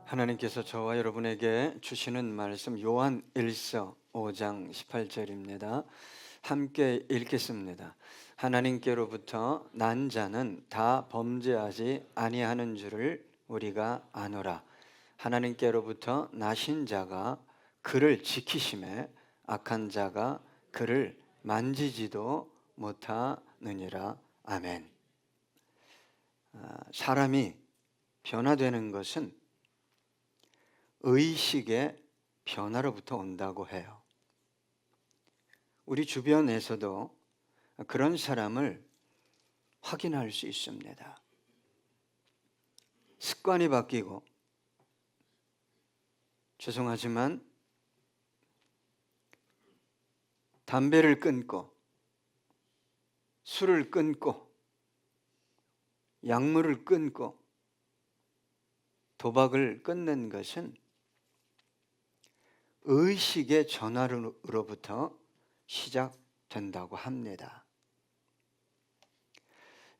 하나님께서 저와 여러분에게 주시는 말씀 요한 1서 5장 18절입니다. 함께 읽겠습니다. 하나님께로부터 난 자는 다 범죄하지 아니하는 줄을 우리가 아노라. 하나님께로부터 나신 자가 그를 지키심에 악한 자가 그를 만지지도 못하느니라. 아멘. 사람이 변화되는 것은 의식의 변화로부터 온다고 해요. 우리 주변에서도 그런 사람을 확인할 수 있습니다. 습관이 바뀌고, 죄송하지만 담배를 끊고, 술을 끊고, 약물을 끊고, 도박을 끊는 것은 의식의 전환으로부터 시작된다고 합니다.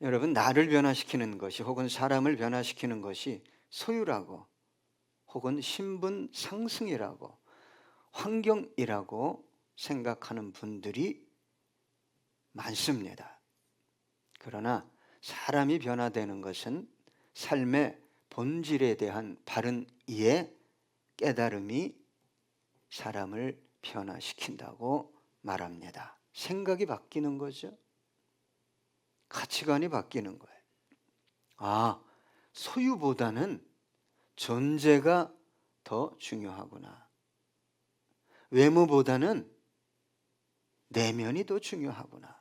여러분, 나를 변화시키는 것이 혹은 사람을 변화시키는 것이 소유라고 혹은 신분 상승이라고 환경이라고 생각하는 분들이 많습니다. 그러나 사람이 변화되는 것은 삶의 본질에 대한 바른 이해, 깨달음이 사람을 변화시킨다고 말합니다. 생각이 바뀌는 거죠. 가치관이 바뀌는 거예요. 소유보다는 존재가 더 중요하구나. 외모보다는 내면이 더 중요하구나.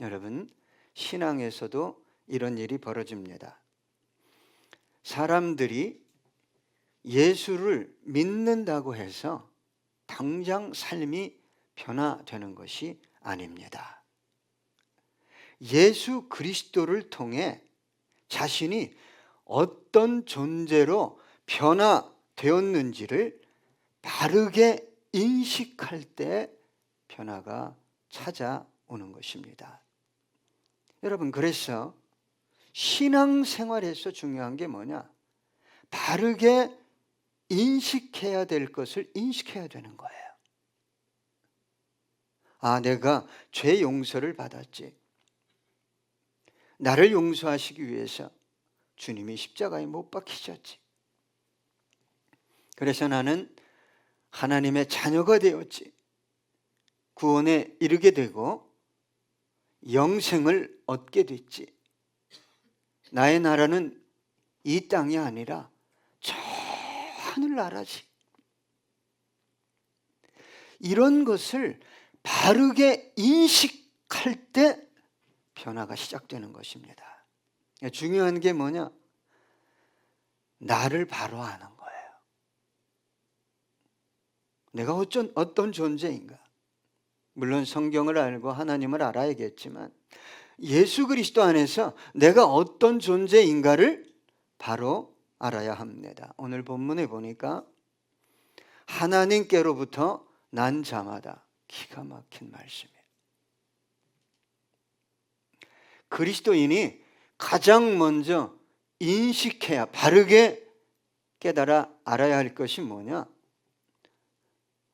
여러분, 신앙에서도 이런 일이 벌어집니다. 사람들이 예수를 믿는다고 해서 당장 삶이 변화되는 것이 아닙니다. 예수 그리스도를 통해 자신이 어떤 존재로 변화되었는지를 바르게 인식할 때 변화가 찾아오는 것입니다. 여러분, 그래서 신앙생활에서 중요한 게 뭐냐? 바르게 인식해야 될 것을 인식해야 되는 거예요. 내가 죄 용서를 받았지. 나를 용서하시기 위해서 주님이 십자가에 못 박히셨지. 그래서 나는 하나님의 자녀가 되었지. 구원에 이르게 되고 영생을 얻게 됐지. 나의 나라는 이 땅이 아니라 저 하늘나라지. 이런 것을 바르게 인식할 때 변화가 시작되는 것입니다. 중요한 게 뭐냐? 나를 바로 아는 거예요. 내가 어떤 존재인가? 물론 성경을 알고 하나님을 알아야겠지만 예수 그리스도 안에서 내가 어떤 존재인가를 바로 알아야 합니다. 오늘 본문에 보니까 하나님께로부터 난 자마다, 기가 막힌 말씀이에요. 그리스도인이 가장 먼저 인식해야, 바르게 깨달아 알아야 할 것이 뭐냐?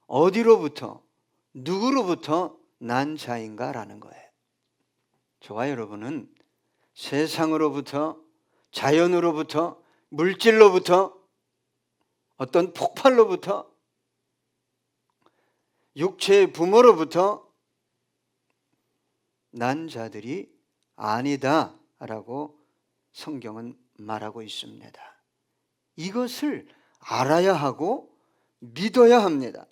어디로부터, 누구로부터 난 자인가라는 거예요. 저와 여러분은 세상으로부터, 자연으로부터, 물질로부터, 어떤 폭발로부터, 육체의 부모로부터 난 자들이 아니다라고 성경은 말하고 있습니다. 이것을 알아야 하고 믿어야 합니다.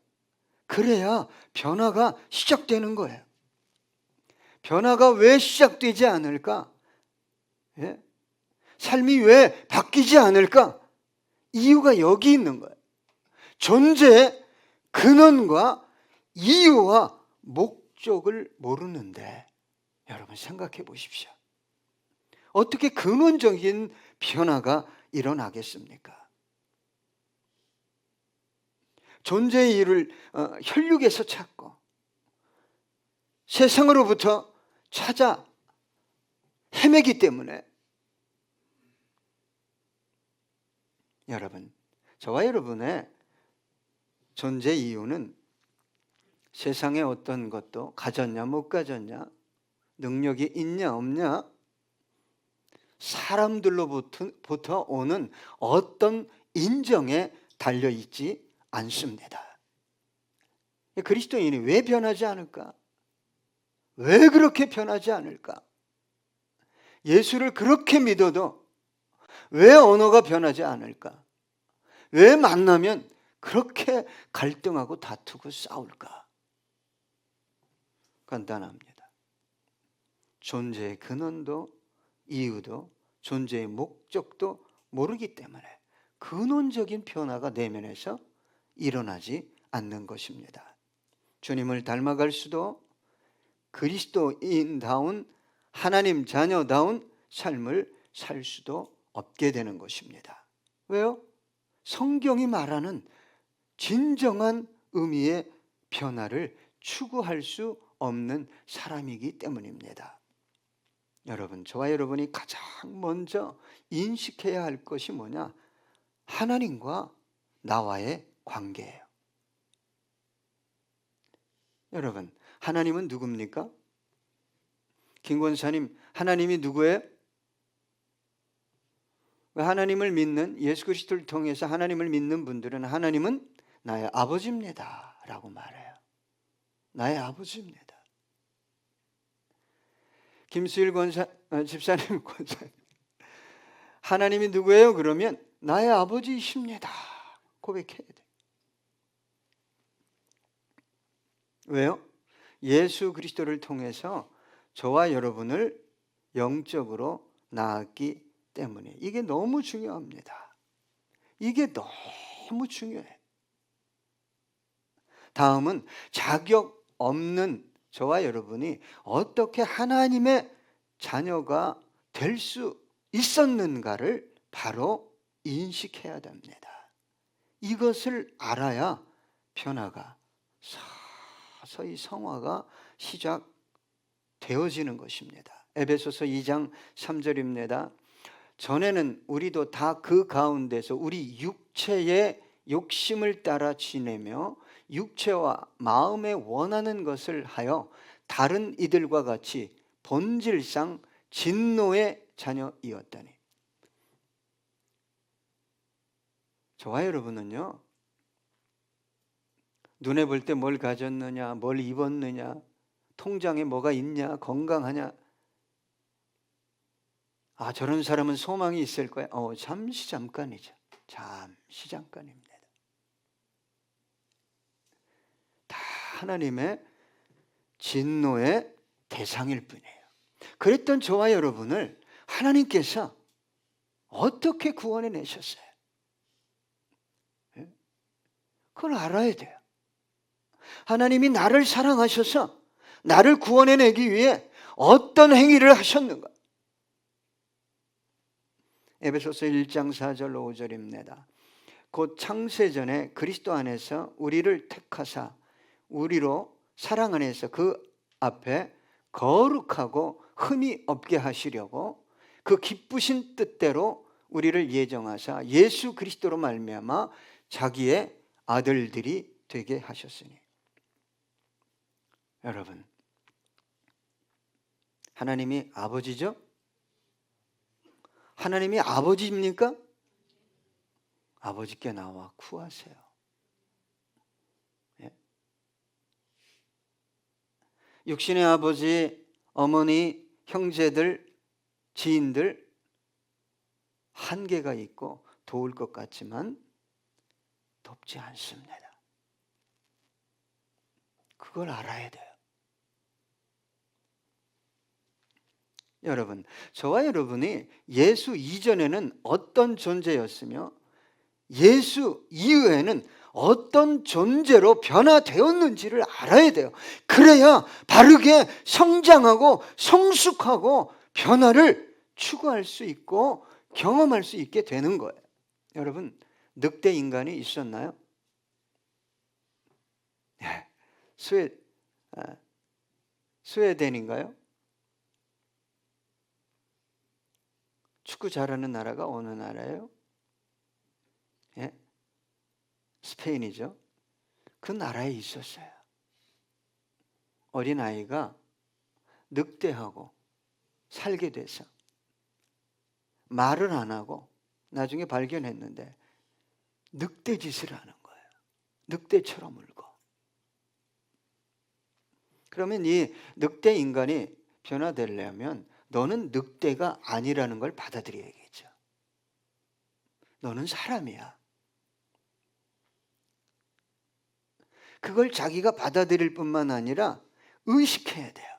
그래야 변화가 시작되는 거예요. 변화가 왜 시작되지 않을까? 삶이 왜 바뀌지 않을까? 이유가 여기 있는 거예요. 존재의 근원과 이유와 목적을 모르는데 여러분 생각해 보십시오. 어떻게 근원적인 변화가 일어나겠습니까? 존재의 이유를 혈육에서 찾고 세상으로부터 찾아 헤매기 때문에 여러분, 저와 여러분의 존재 이유는 세상에 어떤 것도 가졌냐 못 가졌냐, 능력이 있냐 없냐, 사람들로부터 오는 어떤 인정에 달려있지 않습니다. 그리스도인이 왜 변하지 않을까? 왜 그렇게 변하지 않을까? 예수를 그렇게 믿어도 왜 언어가 변하지 않을까? 왜 만나면 그렇게 갈등하고 다투고 싸울까? 간단합니다. 존재의 근원도 이유도 존재의 목적도 모르기 때문에 근원적인 변화가 내면에서 일어나지 않는 것입니다. 주님을 닮아갈 수도 그리스도인다운 하나님 자녀다운 삶을 살 수도 없게 되는 것입니다. 왜요? 성경이 말하는 진정한 의미의 변화를 추구할 수 없는 사람이기 때문입니다. 여러분, 저와 여러분이 가장 먼저 인식해야 할 것이 뭐냐? 하나님과 나와의 관계예요. 여러분, 하나님은 누굽니까? 김 권사님, 하나님이 누구예요? 하나님을 믿는, 예수 그리스도를 통해서 하나님을 믿는 분들은 하나님은 나의 아버지입니다 라고 말해요. 나의 아버지입니다. 김수일 집사님 권사님, 하나님이 누구예요? 그러면 나의 아버지이십니다 고백해야 돼. 왜요? 예수 그리스도를 통해서 저와 여러분을 영적으로 낳았기 때문에. 이게 너무 중요합니다. 이게 너무 중요해. 다음은 자격 없는 저와 여러분이 어떻게 하나님의 자녀가 될 수 있었는가를 바로 인식해야 됩니다. 이것을 알아야 변화가 서서히 성화가 시작되어지는 것입니다. 에베소서 2장 3절입니다. 전에는 우리도 다 그 가운데서 우리 육체의 욕심을 따라 지내며 육체와 마음에 원하는 것을 하여 다른 이들과 같이 본질상 진노의 자녀이었다니. 저와 여러분은요, 눈에 볼 때 뭘 가졌느냐, 뭘 입었느냐, 통장에 뭐가 있냐, 건강하냐, 아, 저런 사람은 소망이 있을 거야. 잠시 잠깐이죠. 잠시 잠깐입니다. 다 하나님의 진노의 대상일 뿐이에요. 그랬던 저와 여러분을 하나님께서 어떻게 구원해 내셨어요? 그걸 알아야 돼요. 하나님이 나를 사랑하셔서 나를 구원해 내기 위해 어떤 행위를 하셨는가? 에베소서 1장 4절 5절입니다. 곧 창세전에 그리스도 안에서 우리를 택하사 우리로 사랑 안에서 그 앞에 거룩하고 흠이 없게 하시려고 그 기쁘신 뜻대로 우리를 예정하사 예수 그리스도로 말미암아 자기의 아들들이 되게 하셨으니. 여러분, 하나님이 아버지죠? 하나님이 아버지입니까? 아버지께 나와 구하세요. 예? 육신의 아버지, 어머니, 형제들, 지인들 한계가 있고 도울 것 같지만 돕지 않습니다. 그걸 알아야 돼요. 여러분, 저와 여러분이 예수 이전에는 어떤 존재였으며 예수 이후에는 어떤 존재로 변화되었는지를 알아야 돼요. 그래야 바르게 성장하고 성숙하고 변화를 추구할 수 있고 경험할 수 있게 되는 거예요. 여러분, 늑대 인간이 있었나요? 스웨덴인가요? 축구 잘하는 나라가 어느 나라예요? 예? 스페인이죠. 그 나라에 있었어요. 어린아이가 늑대하고 살게 돼서 말을 안 하고 나중에 발견했는데 늑대 짓을 하는 거예요. 늑대처럼 울고. 그러면 이 늑대 인간이 변화되려면 너는 늑대가 아니라는 걸 받아들여야겠죠. 너는 사람이야. 그걸 자기가 받아들일 뿐만 아니라 의식해야 돼요.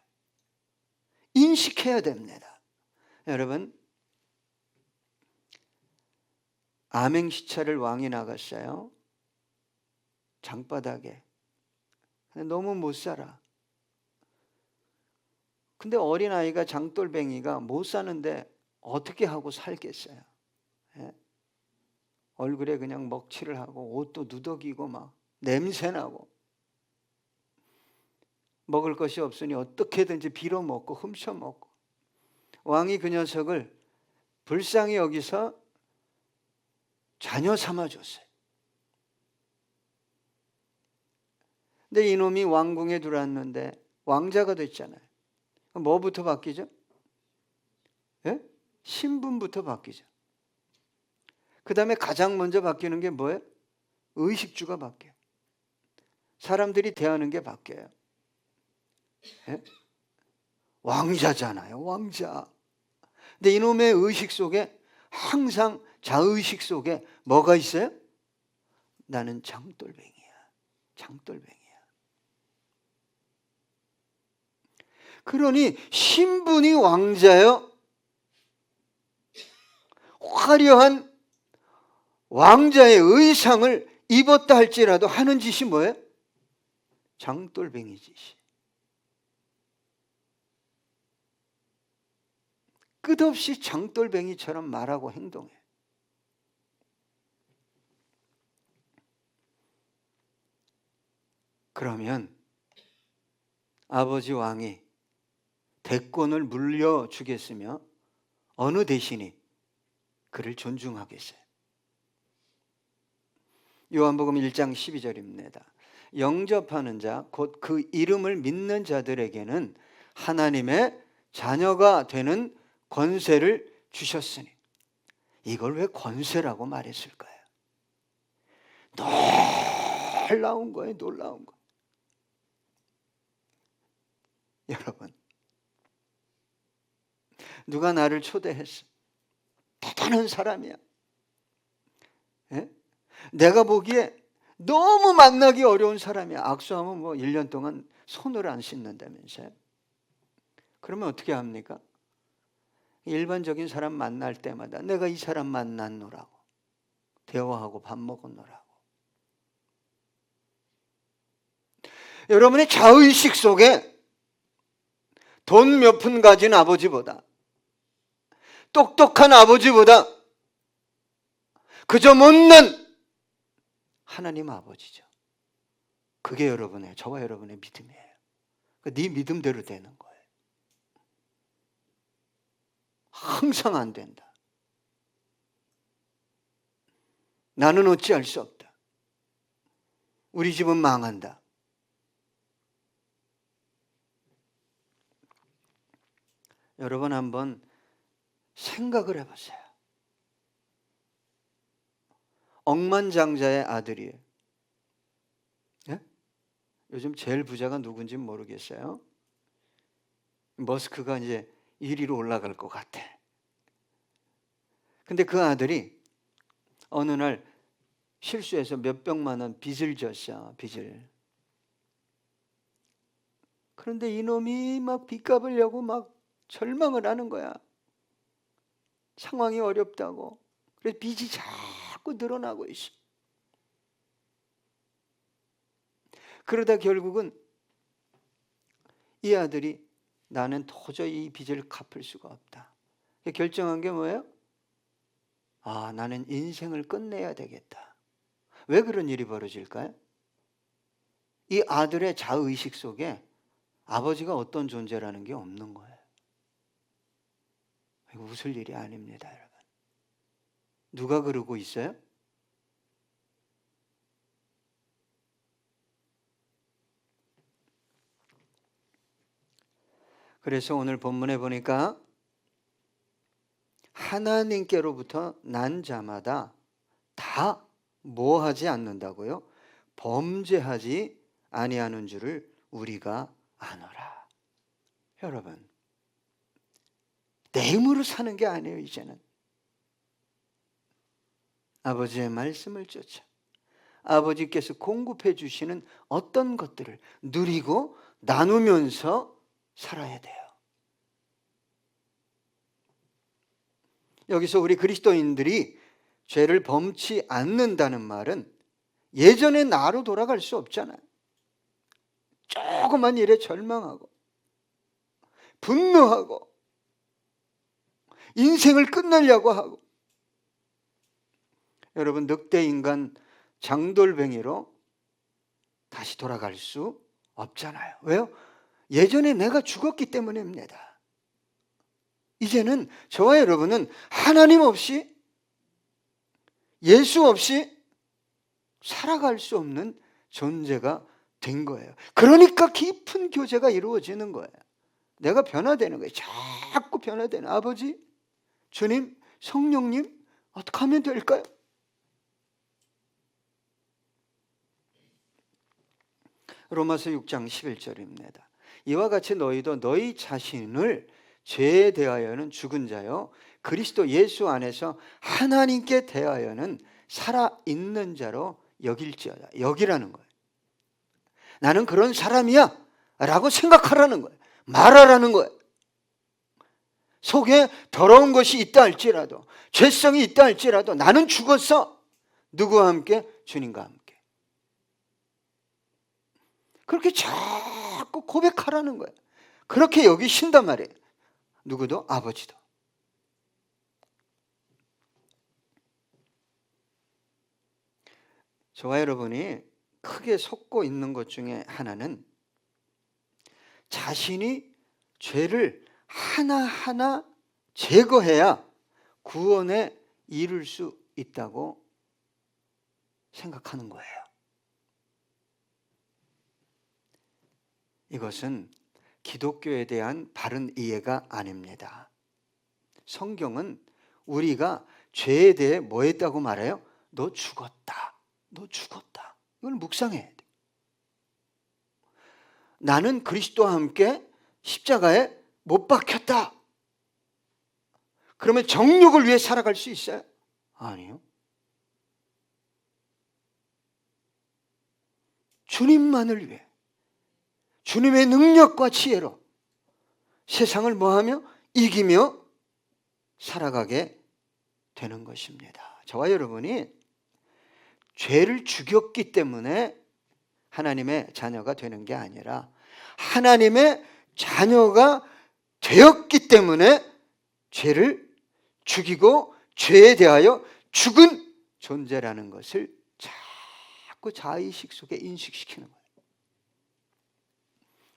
인식해야 됩니다. 여러분, 암행시차를 왕이 나갔어요. 장바닥에. 근데 너무 못 살아. 근데 어린아이가 장돌뱅이가 못 사는데 어떻게 하고 살겠어요? 예? 얼굴에 그냥 먹칠을 하고 옷도 누더기고 막 냄새나고 먹을 것이 없으니 어떻게든지 빌어먹고 훔쳐먹고 왕이 그 녀석을 불쌍히 여기서 자녀 삼아줬어요. 근데 이놈이 왕궁에 들어왔는데 왕자가 됐잖아요. 뭐부터 바뀌죠? 예? 신분부터 바뀌죠. 그 다음에 가장 먼저 바뀌는 게 뭐예요? 의식주가 바뀌어요. 사람들이 대하는 게 바뀌어요. 예? 왕자잖아요, 왕자. 근데 이놈의 의식 속에 항상 자의식 속에 뭐가 있어요? 나는 장돌뱅이야. 장돌뱅이야. 그러니 신분이 왕자요. 화려한 왕자의 의상을 입었다 할지라도 하는 짓이 뭐예요? 장돌뱅이 짓이. 끝없이 장돌뱅이처럼 말하고 행동해. 그러면 아버지 왕이 대권을 물려주겠으며 어느 대신이 그를 존중하겠어요? 요한복음 1장 12절입니다. 영접하는 자, 곧 그 이름을 믿는 자들에게는 하나님의 자녀가 되는 권세를 주셨으니. 이걸 왜 권세라고 말했을까요? 놀라운 거예요, 놀라운 거. 여러분, 누가 나를 초대했어. 대단한 사람이야. 예? 내가 보기에 너무 만나기 어려운 사람이야. 악수하면 뭐 1년 동안 손을 안 씻는다면서요. 그러면 어떻게 합니까? 일반적인 사람 만날 때마다 내가 이 사람 만났노라고, 대화하고 밥 먹었노라고. 여러분의 자의식 속에 돈 몇 푼 가진 아버지보다, 똑똑한 아버지보다 그저 못난 하나님 아버지죠. 그게 여러분의, 저와 여러분의 믿음이에요. 네 믿음대로 되는 거예요. 항상 안 된다. 나는 어찌할 수 없다. 우리 집은 망한다. 여러분 한번 생각을 해보세요. 억만장자의 아들이에요. 예? 요즘 제일 부자가 누군지 모르겠어요. 머스크가 이제 1위로 올라갈 것 같아. 근데 그 아들이 어느 날 실수해서 몇백만 원 빚을 졌어, 빚을. 그런데 이놈이 막 빚 갚으려고 막 절망을 하는 거야. 상황이 어렵다고. 그래서 빚이 자꾸 늘어나고 있어. 그러다 결국은 이 아들이 나는 도저히 이 빚을 갚을 수가 없다. 결정한 게 뭐예요? 아, 나는 인생을 끝내야 되겠다. 왜 그런 일이 벌어질까요? 이 아들의 자의식 속에 아버지가 어떤 존재라는 게 없는 거예요. 이거 웃을 일이 아닙니다, 여러분. 누가 그러고 있어요? 그래서 오늘 본문에 보니까 하나님께로부터 난 자마다 다 뭐하지 않는다고요? 범죄하지 아니하는 줄을 우리가 아노라. 여러분, 내 힘으로 사는 게 아니에요. 이제는 아버지의 말씀을 쫓아 아버지께서 공급해 주시는 어떤 것들을 누리고 나누면서 살아야 돼요. 여기서 우리 그리스도인들이 죄를 범치 않는다는 말은 예전의 나로 돌아갈 수 없잖아요. 조그만 일에 절망하고 분노하고 인생을 끝내려고 하고, 여러분, 늑대 인간 장돌뱅이로 다시 돌아갈 수 없잖아요. 왜요? 예전에 내가 죽었기 때문입니다. 이제는 저와 여러분은 하나님 없이, 예수 없이 살아갈 수 없는 존재가 된 거예요. 그러니까 깊은 교제가 이루어지는 거예요. 내가 변화되는 거예요. 자꾸 변화되는 아버지, 주님, 성령님, 어떻게 하면 될까요? 로마서 6장 11절입니다. 이와 같이 너희도 너희 자신을 죄에 대하여는 죽은 자요 그리스도 예수 안에서 하나님께 대하여는 살아있는 자로 여길지어다. 여기라는 거예요. 나는 그런 사람이야 라고 생각하라는 거예요. 말하라는 거예요. 속에 더러운 것이 있다 할지라도, 죄성이 있다 할지라도 나는 죽었어. 누구와 함께? 주님과 함께. 그렇게 자꾸 고백하라는 거예요. 그렇게 여기신단 말이에요. 누구도? 아버지도. 저와 여러분이 크게 속고 있는 것 중에 하나는 자신이 죄를 하나하나 제거해야 구원에 이룰 수 있다고 생각하는 거예요. 이것은 기독교에 대한 바른 이해가 아닙니다. 성경은 우리가 죄에 대해 뭐 했다고 말해요? 너 죽었다. 너 죽었다. 이걸 묵상해야 돼. 나는 그리스도와 함께 십자가에 못 박혔다. 그러면 정욕을 위해 살아갈 수 있어요? 아니요. 주님만을 위해, 주님의 능력과 지혜로 세상을 뭐하며? 이기며 살아가게 되는 것입니다. 저와 여러분이 죄를 죽였기 때문에 하나님의 자녀가 되는 게 아니라 하나님의 자녀가 되었기 때문에 죄를 죽이고 죄에 대하여 죽은 존재라는 것을 자꾸 자의식 속에 인식시키는 거예요.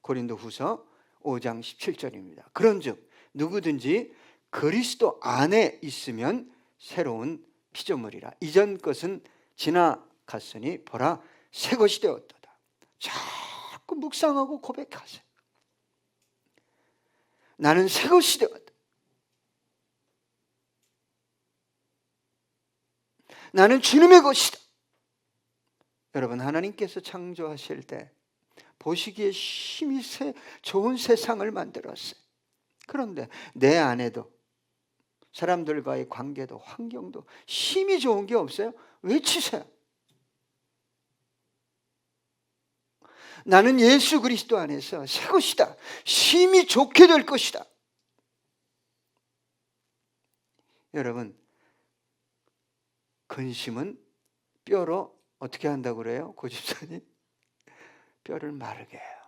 고린도후서 5장 17절입니다. 그런즉 누구든지 그리스도 안에 있으면 새로운 피조물이라. 이전 것은 지나갔으니 보라 새 것이 되었도다. 자꾸 묵상하고 고백하세요. 나는 새 것이 되었다. 나는 주님의 것이다. 여러분, 하나님께서 창조하실 때 보시기에 심히 좋은 세상을 만들었어요. 그런데 내 안에도 사람들과의 관계도 환경도 심히 좋은 게 없어요? 외치세요. 나는 예수 그리스도 안에서 새 것이다. 심히 좋게 될 것이다. 여러분, 근심은 뼈로 어떻게 한다고 그래요? 고집사님? 뼈를 마르게 해요.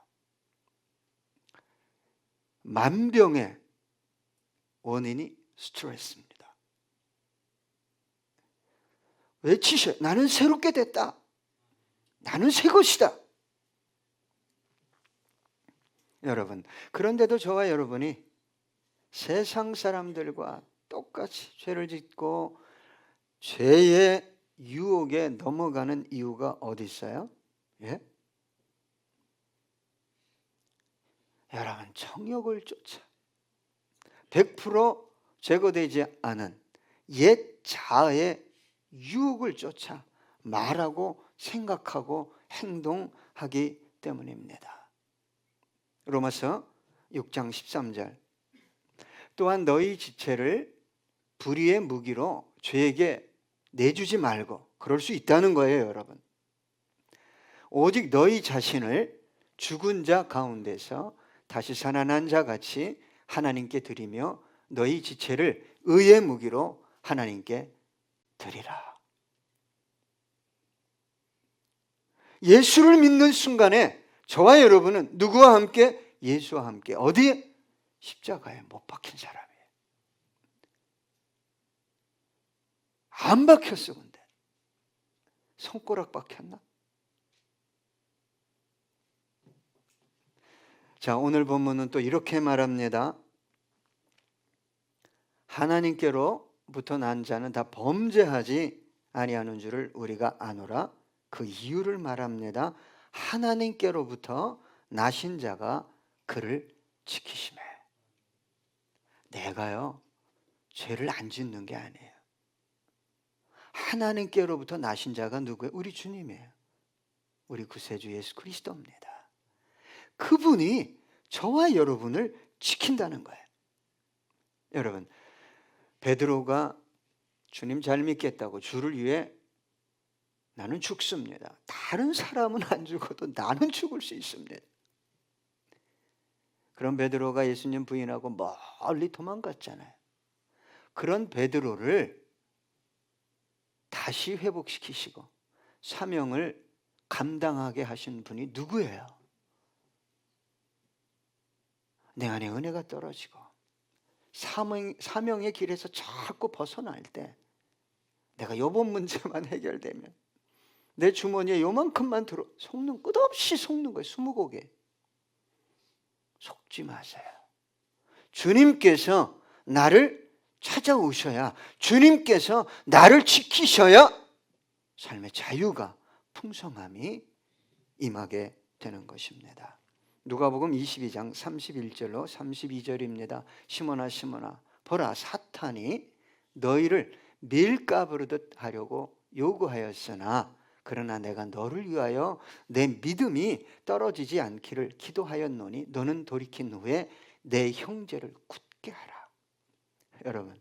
만병의 원인이 스트레스입니다. 외치셔. 나는 새롭게 됐다. 나는 새 것이다. 여러분, 그런데도 저와 여러분이 세상 사람들과 똑같이 죄를 짓고 죄의 유혹에 넘어가는 이유가 어디 있어요? 예? 여러분, 정욕을 쫓아 100% 제거되지 않은 옛 자아의 유혹을 쫓아 말하고 생각하고 행동하기 때문입니다. 로마서 6장 13절, 또한 너희 지체를 불의의 무기로 죄에게 내주지 말고, 그럴 수 있다는 거예요, 여러분. 오직 너희 자신을 죽은 자 가운데서 다시 살아난 자 같이 하나님께 드리며 너희 지체를 의의 무기로 하나님께 드리라. 예수를 믿는 순간에 저와 여러분은 누구와 함께? 예수와 함께. 어디에? 십자가에 못 박힌 사람이에요. 안 박혔어. 근데 손가락 박혔나? 자, 오늘 본문은 또 이렇게 말합니다. 하나님께로부터 난 자는 다 범죄하지 아니하는 줄을 우리가 아노라. 그 이유를 말합니다. 하나님께로부터 나신 자가 그를 지키시매. 내가요, 죄를 안 짓는 게 아니에요. 하나님께로부터 나신 자가 누구예요? 우리 주님이에요. 우리 구세주 예수 그리스도입니다. 그분이 저와 여러분을 지킨다는 거예요. 여러분, 베드로가 주님 잘 믿겠다고 주를 위해 나는 죽습니다. 다른 사람은 안 죽어도 나는 죽을 수 있습니다. 그런 베드로가 예수님 부인하고 멀리 도망갔잖아요. 그런 베드로를 다시 회복시키시고 사명을 감당하게 하신 분이 누구예요? 내 안에 은혜가 떨어지고 사명의 길에서 자꾸 벗어날 때, 내가 요번 문제만 해결되면 내 주머니에 요만큼만 들어 속는, 끝없이 속는 거예요. 20곡에. 속지 마세요. 주님께서 나를 찾아오셔야, 주님께서 나를 지키셔야 삶의 자유가, 풍성함이 임하게 되는 것입니다. 누가복음 22장 31절로 32절입니다. 시몬아 시몬아, 보라, 사탄이 너희를 밀가부르듯 하려고 요구하였으나 그러나 내가 너를 위하여 내 믿음이 떨어지지 않기를 기도하였노니 너는 돌이킨 후에 내 형제를 굳게 하라. 여러분,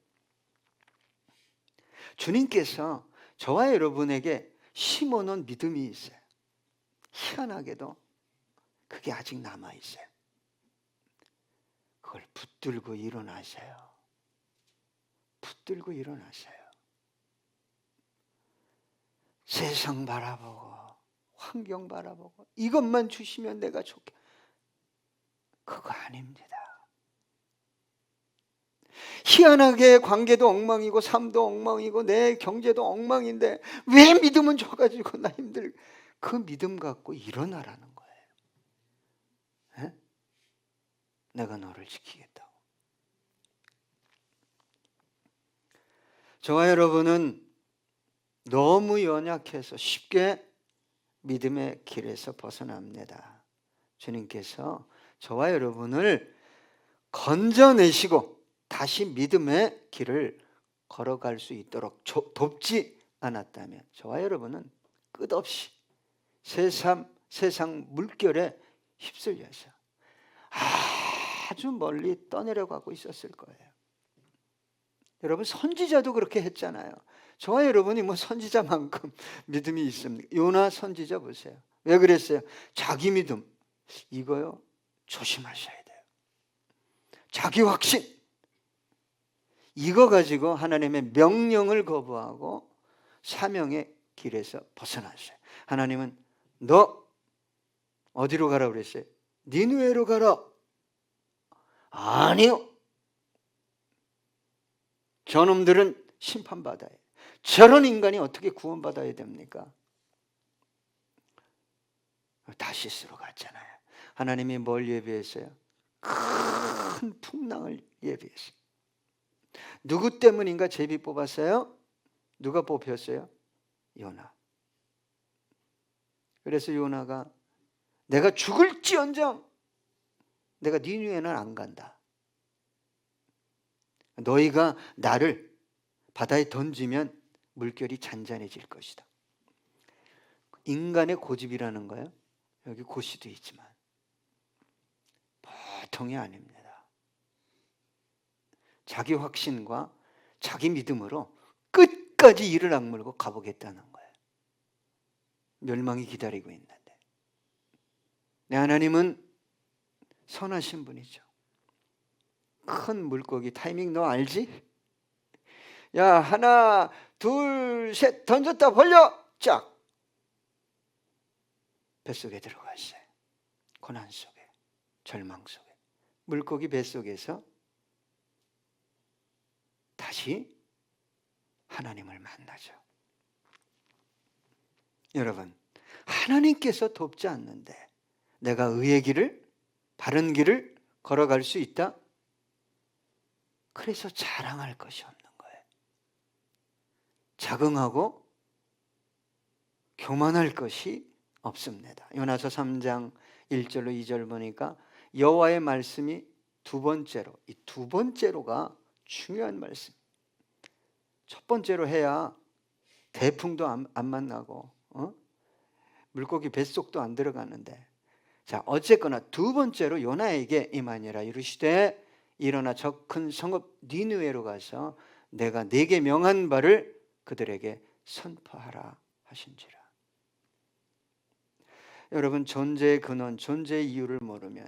주님께서 저와 여러분에게 심어놓은 믿음이 있어요. 희한하게도 그게 아직 남아있어요. 그걸 붙들고 일어나세요. 붙들고 일어나세요. 세상 바라보고 환경 바라보고 이것만 주시면 내가 좋게, 그거 아닙니다. 희한하게 관계도 엉망이고 삶도 엉망이고 내 경제도 엉망인데 왜 믿음은 줘가지고 나 힘들, 그 믿음 갖고 일어나라는 거예요. 에? 내가 너를 지키겠다고. 저와 여러분은 너무 연약해서 쉽게 믿음의 길에서 벗어납니다. 주님께서 저와 여러분을 건져내시고 다시 믿음의 길을 걸어갈 수 있도록 돕지 않았다면 저와 여러분은 끝없이 세상 물결에 휩쓸려서 아주 멀리 떠내려가고 있었을 거예요. 여러분, 선지자도 그렇게 했잖아요. 저와 여러분이 뭐 선지자만큼 믿음이 있습니까? 요나 선지자 보세요. 왜 그랬어요? 자기 믿음, 이거요 조심하셔야 돼요. 자기 확신, 이거 가지고 하나님의 명령을 거부하고 사명의 길에서 벗어났어요. 하나님은 너 어디로 가라 그랬어요? 니느웨로 가라. 아니요, 저놈들은 심판받아요. 저런 인간이 어떻게 구원받아야 됩니까? 다시스로 갔잖아요. 하나님이 뭘 예비했어요? 큰 풍랑을 예비했어요. 누구 때문인가 제비 뽑았어요? 누가 뽑혔어요? 요나. 그래서 요나가 내가 죽을지언정 내가 니누에는 안 간다. 너희가 나를 바다에 던지면 물결이 잔잔해질 것이다. 인간의 고집이라는 거예요. 여기 고시도 있지만 보통이 아닙니다. 자기 확신과 자기 믿음으로 끝까지 이를 악물고 가보겠다는 거예요. 멸망이 기다리고 있는데 내 하나님은 선하신 분이죠. 큰 물고기 타이밍 너 알지? 야, 하나 둘 셋 던졌다 벌려 쫙 뱃속에 들어갔어요. 고난 속에, 절망 속에. 물고기 뱃속에서 다시 하나님을 만나죠. 여러분, 하나님께서 돕지 않는데 내가 의의 길을, 바른 길을 걸어갈 수 있다? 그래서 자랑할 것이 없는 거예요. 자긍하고 교만할 것이 없습니다. 요나서 3장 1절로 2절 보니까 여호와의 말씀이 두 번째로, 이 두 번째로가 중요한 말씀. 첫 번째로 해야 대풍도 안 만나고 물고기 뱃속도 안 들어가는데, 자 어쨌거나 두 번째로 요나에게 임하니라. 이르시되 일어나 저 큰 성읍 니느웨로 가서 내가 네게 명한 바를 그들에게 선포하라 하신지라. 여러분, 존재의 근원, 존재의 이유를 모르면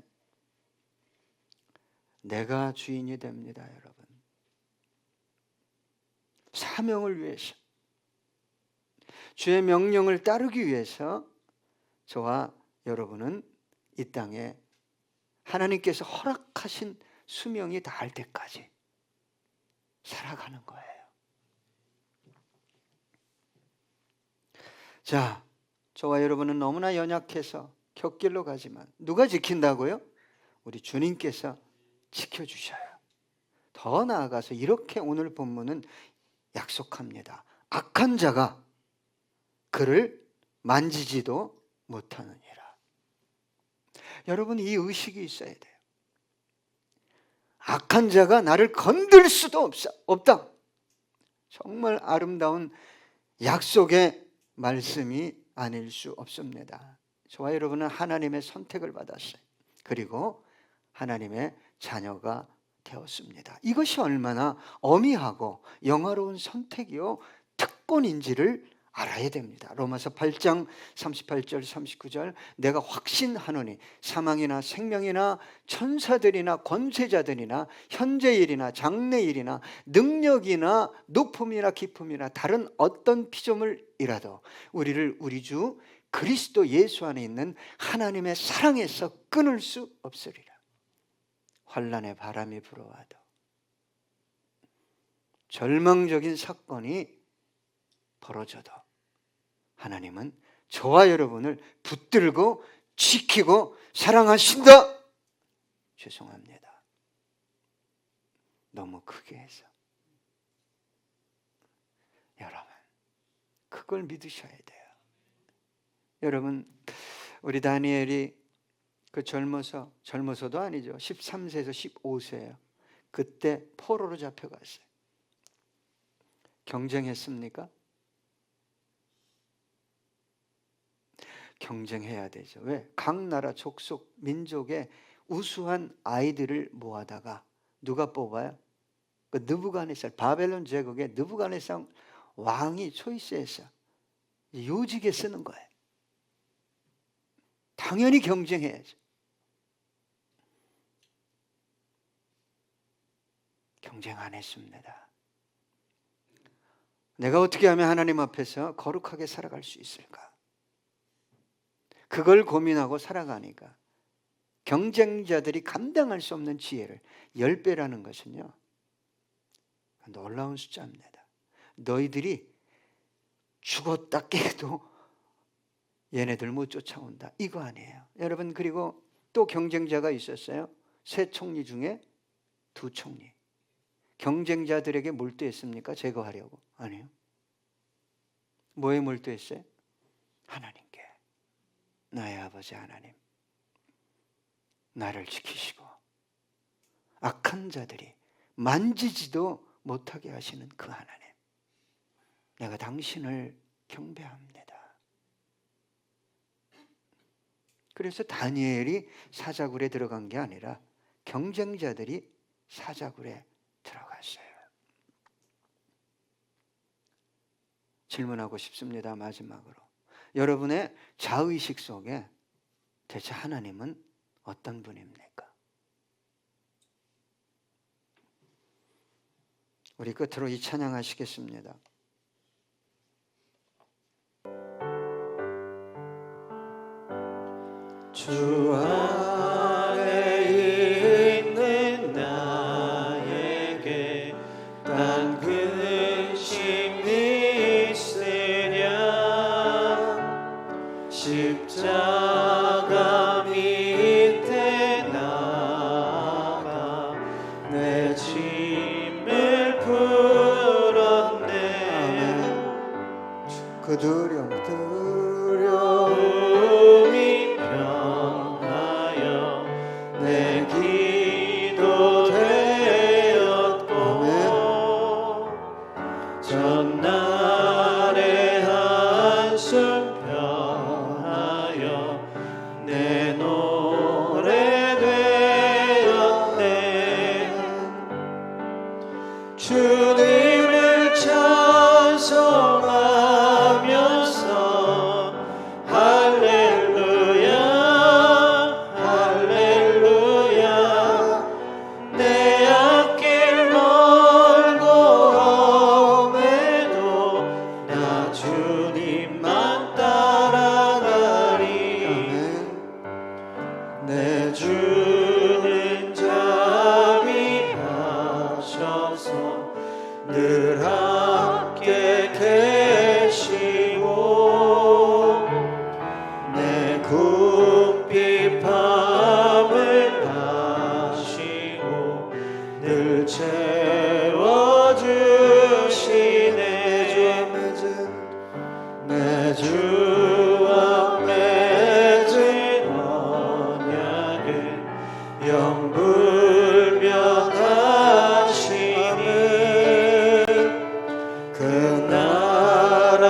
내가 주인이 됩니다. 여러분, 사명을 위해서, 주의 명령을 따르기 위해서 저와 여러분은 이 땅에 하나님께서 허락하신 수명이 닿을 때까지 살아가는 거예요. 자, 저와 여러분은 너무나 연약해서 곁길로 가지만 누가 지킨다고요? 우리 주님께서 지켜주셔요. 더 나아가서 이렇게 오늘 본문은 약속합니다. 악한 자가 그를 만지지도 못하느니라. 여러분, 이 의식이 있어야 돼요. 악한 자가 나를 건들 수도 없다. 정말 아름다운 약속의 말씀이 아닐 수 없습니다. 저와 여러분은 하나님의 선택을 받았어요. 그리고 하나님의 자녀가 되었습니다. 이것이 얼마나 어미하고 영화로운 선택이요 특권인지를 알아야 됩니다. 로마서 8장 38절 39절 내가 확신하노니 사망이나 생명이나 천사들이나 권세자들이나 현재일이나 장래일이나 능력이나 높음이나 깊음이나 다른 어떤 피조물이라도 우리를 우리 주 그리스도 예수 안에 있는 하나님의 사랑에서 끊을 수 없으리라. 환난의 바람이 불어와도, 절망적인 사건이 벌어져도 하나님은 저와 여러분을 붙들고 지키고 사랑하신다. 죄송합니다, 너무 크게 해서. 여러분, 그걸 믿으셔야 돼요. 여러분, 우리 다니엘이 그 젊어서도 아니죠. 13세에서 15세예요. 그때 포로로 잡혀갔어요. 경쟁했습니까? 경쟁해야 되죠. 왜? 각 나라 족속 민족의 우수한 아이들을 모아다가 누가 뽑아요? 그 느부갓네살, 바벨론 제국의 느부갓네살 왕이 초이스해서 요직에 쓰는 거예요. 당연히 경쟁해야죠. 경쟁 안 했습니다. 내가 어떻게 하면 하나님 앞에서 거룩하게 살아갈 수 있을까? 그걸 고민하고 살아가니까 경쟁자들이 감당할 수 없는 지혜를 10배라는 것은요 놀라운 숫자입니다. 너희들이 죽었다 깨도 얘네들 못 쫓아온다, 이거 아니에요. 여러분, 그리고 또 경쟁자가 있었어요. 세 총리 중에 두 총리. 경쟁자들에게 몰두했습니까? 제거하려고? 아니요. 뭐에 몰두했어요? 하나님께. 나의 아버지 하나님, 나를 지키시고 악한 자들이 만지지도 못하게 하시는 그 하나님, 내가 당신을 경배합니다. 그래서 다니엘이 사자굴에 들어간 게 아니라 경쟁자들이 사자굴에 들어갔어요. 질문하고 싶습니다. 마지막으로, 여러분의 자의식 속에 대체 하나님은 어떤 분입니까? 우리 끝으로 이 찬양하시겠습니다. 주 안에 있는 나에게 딴 근심이 있으랴 십자가 밑에 나가 내 짐을 풀었네. 그 두려움이 평하여 내 기도 되었고 전날의 한숨 평하여 내 노래 되었네. 주님을 찬송하면서 할렐루야 할렐루야 내 앞길 멀고 험해도 나 주님만 따라가리. 내 주는 자비하셔서 늘 함께 계시고 내 굽비 밤을 하시고 늘 채워주시네. 내 주와 맺은 언약은 영불변하시니 그 날아가기까지는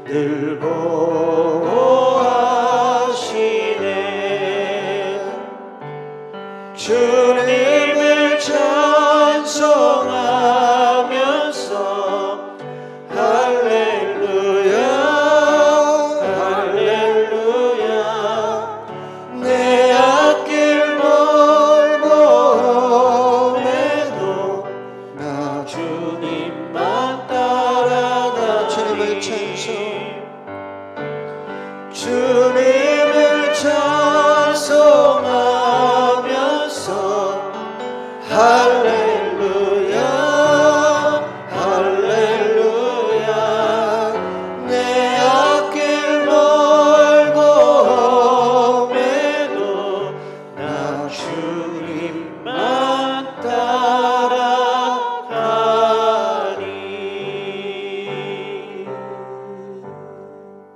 늘 보호하시네. 주님을 찬송하면서